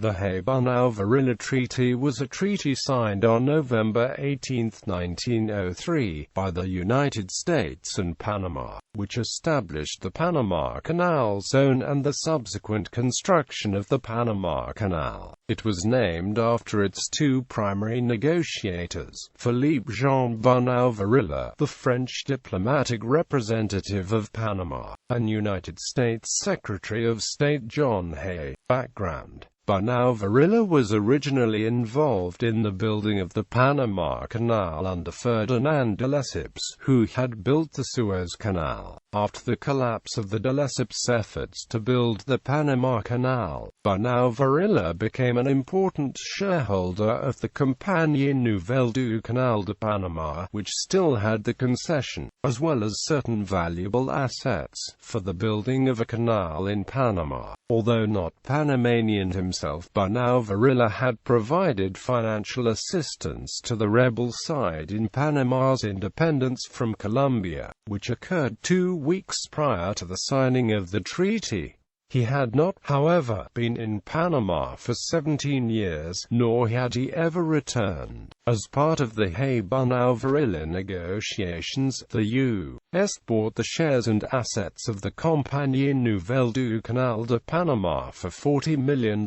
The Bunau-Varilla Treaty was a treaty signed on November 18, 1903, by the United States and Panama, which established the Panama Canal Zone and the subsequent construction of the Panama Canal. It was named after its two primary negotiators, Philippe-Jean Bunau-Varilla, the French diplomatic representative of Panama, and United States Secretary of State John Hay. Background: Bunau-Varilla was originally involved in the building of the Panama Canal under Ferdinand de Lesseps, who had built the Suez Canal. After the collapse of the de Lesseps' efforts to build the Panama Canal, Bunau-Varilla became an important shareholder of the Compagnie Nouvelle du Canal de Panama, which still had the concession, as well as certain valuable assets, for the building of a canal in Panama. Although not Panamanian himself, Bunau-Varilla had provided financial assistance to the rebel side in Panama's independence from Colombia, which occurred 2 weeks prior to the signing of the treaty. He had not, however, been in Panama for 17 years, nor had he ever returned. As part of the Bunau-Varilla negotiations, the U.S. bought the shares and assets of the Compagnie Nouvelle du Canal de Panama for $40 million.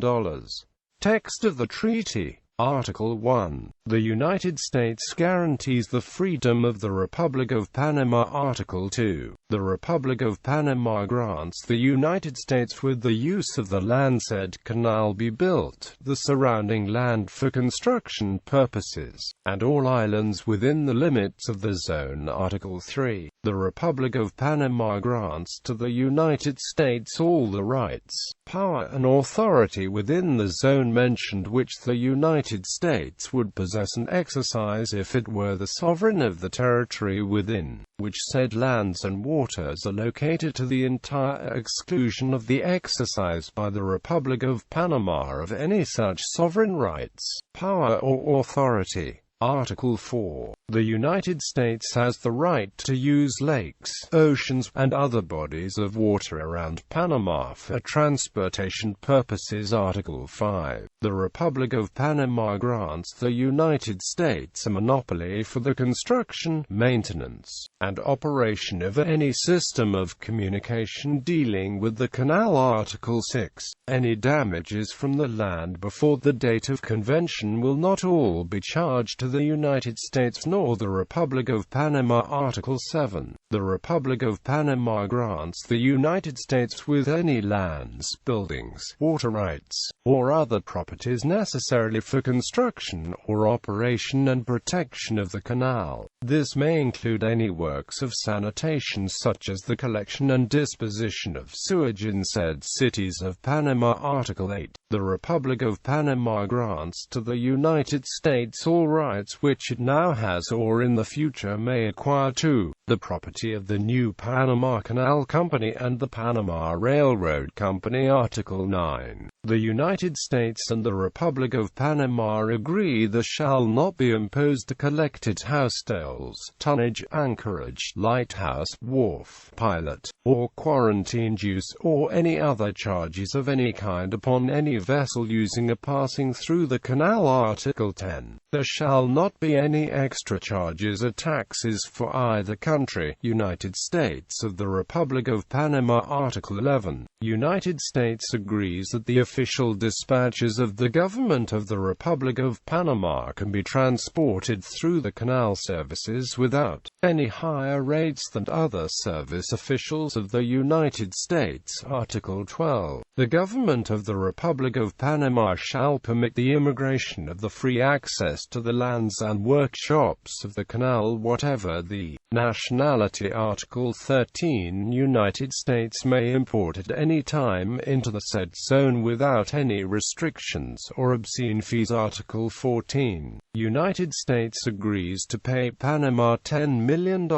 Text of the treaty. Article 1. The United States guarantees the freedom of the Republic of Panama. Article 2. The Republic of Panama grants the United States with the use of the land said canal be built, the surrounding land for construction purposes, and all islands within the limits of the zone. Article 3. The Republic of Panama grants to the United States all the rights, power and authority within the zone mentioned which the United States would possess and exercise if it were the sovereign of the territory within which said lands and waters are located, to the entire exclusion of the exercise by the Republic of Panama of any such sovereign rights, power or authority. Article 4. The United States has the right to use lakes, oceans, and other bodies of water around Panama for transportation purposes. Article 5. The Republic of Panama grants the United States a monopoly for the construction, maintenance, and operation of any system of communication dealing with the canal. Article 6. Any damages from the land before the date of convention will not all be charged to the United States nor the Republic of Panama. Article 7. The Republic of Panama grants the United States with any lands, buildings, water rights, or other properties necessarily for construction or operation and protection of the canal. This may include any works of sanitation such as the collection and disposition of sewage in said cities of Panama. Article 8. The Republic of Panama grants to the United States all rights which it now has or in the future may acquire to the property of the new Panama Canal Company and the Panama Railroad Company. Article 9. The United States and the Republic of Panama agree there shall not be imposed a collected house tolls, tonnage, anchorage, lighthouse, wharf, pilot, or quarantine dues, or any other charges of any kind upon any vessel using or passing through the canal. Article 10. There shall not be any extra charges or taxes for either country. United States of the Republic of Panama. Article 11. United States agrees that the official dispatches of the government of the Republic of Panama can be transported through the canal services without any higher rates than other service officials of the United States. Article 12. The government of the Republic of Panama shall permit the immigration of the free access to the lands and workshops of the canal whatever the nationality. Article 13. United States may import at any time into the said zone without any restrictions or obscene fees. Article 14. United States agrees to pay Panama $10 million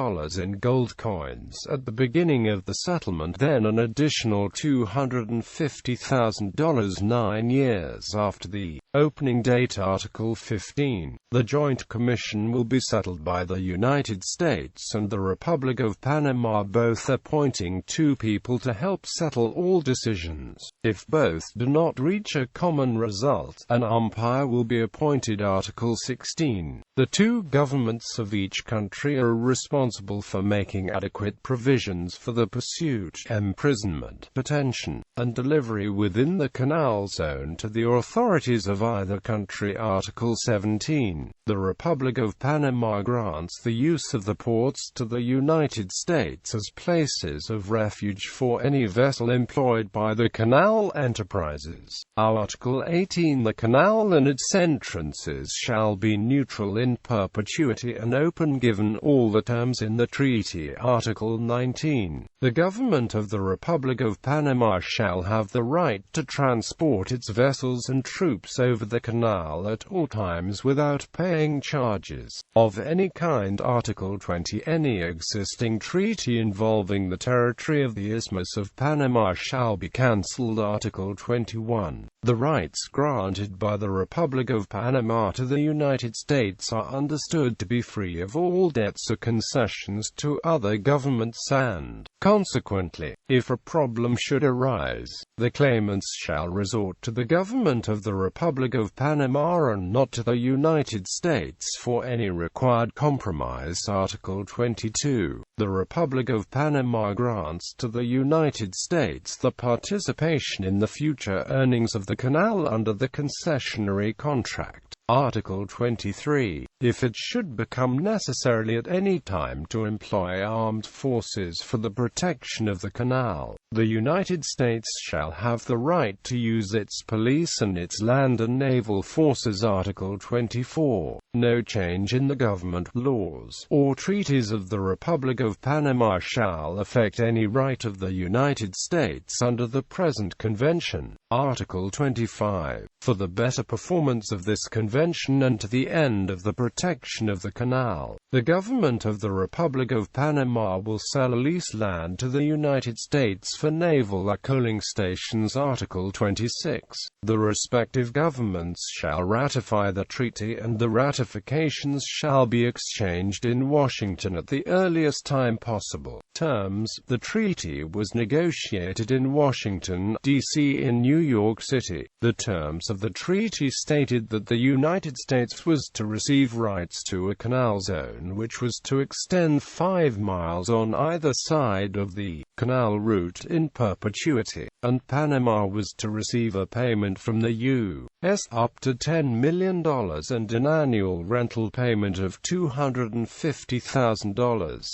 in gold coins at the beginning of the settlement, then an additional $250,000 9 years after the Opening date Article 15. The Joint Commission will be settled by the United States and the Republic of Panama, both appointing two people to help settle all decisions. If both do not reach a common result, an umpire will be appointed. Article 16. The two governments of each country are responsible for making adequate provisions for the pursuit, imprisonment, detention, and delivery within the Canal Zone to the authorities of either country. Article 17. The Republic of Panama grants the use of the ports to the United States as places of refuge for any vessel employed by the canal enterprises. Article 18. The canal and its entrances shall be neutral in perpetuity and open given all the terms in the treaty. Article 19. The government of the Republic of Panama shall have the right to transport its vessels and troops over the canal at all times without paying charges of any kind. Article 20. Any existing treaty involving the territory of the Isthmus of Panama shall be cancelled. Article 21. The rights granted by the Republic of Panama to the United States are understood to be free of all debts or concessions to other governments, and, consequently, if a problem should arise, the claimants shall resort to the government of the Republic of Panama and not to the United States for any required compromise. Article 22. The Republic of Panama grants to the United States the participation in the future earnings of the canal under the concessionary contract. Article 23. If it should become necessary at any time to employ armed forces for the protection of the canal, the United States shall have the right to use its police and its land and naval forces. Article 24. No change in the government laws or treaties of the Republic of Panama shall affect any right of the United States under the present convention. Article 25. For the better performance of this convention and to the end of the protection of the canal, the government of the Republic of Panama will sell or lease land to the United States for naval coaling stations. Article 26. The respective governments shall ratify the treaty and the ratifications shall be exchanged in Washington at the earliest time possible. Terms. The treaty was negotiated in Washington, D.C. in New York City. The terms of the treaty stated that the United States was to receive rights to a canal zone which was to extend 5 miles on either side of the canal route in perpetuity, and Panama was to receive a payment from the U.S. up to $10 million and an annual rental payment of $250,000.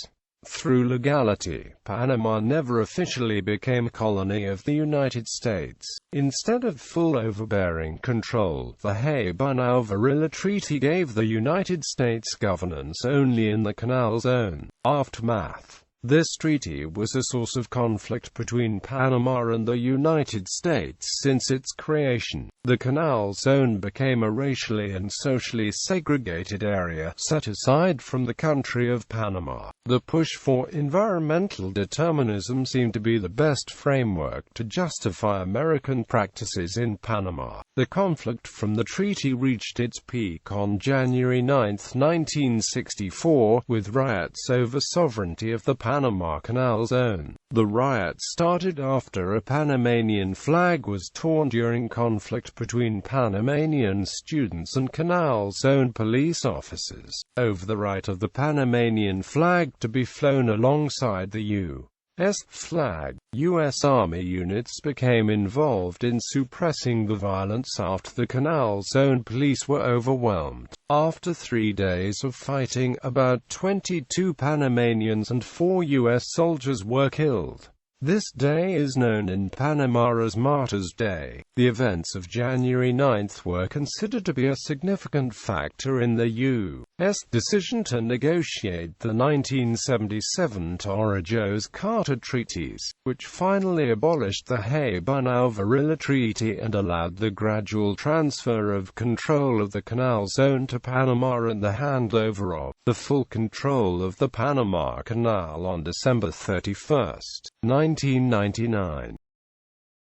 Through legality, Panama never officially became a colony of the United States. Instead of full overbearing control, the Bunau-Varilla Treaty gave the United States governance only in the Canal Zone. Aftermath. This treaty was a source of conflict between Panama and the United States since its creation. The Canal Zone became a racially and socially segregated area set aside from the country of Panama. The push for environmental determinism seemed to be the best framework to justify American practices in Panama. The conflict from the treaty reached its peak on January 9, 1964, with riots over sovereignty of the Panama Canal Zone. The riots started after a Panamanian flag was torn during conflict between Panamanian students and Canal Zone police officers over the right of the Panamanian flag to be flown alongside the U.S. flag. U.S. Army units became involved in suppressing the violence after the Canal Zone police were overwhelmed. After 3 days of fighting, about 22 Panamanians and 4 U.S. soldiers were killed. This day is known in Panama as Martyrs' Day. The events of January 9 were considered to be a significant factor in the U.S. decision to negotiate the 1977 Torrijos-Carter treaties, which finally abolished the Bunau-Varilla Treaty and allowed the gradual transfer of control of the Canal Zone to Panama and the handover of the full control of the Panama Canal on December 31, 1999.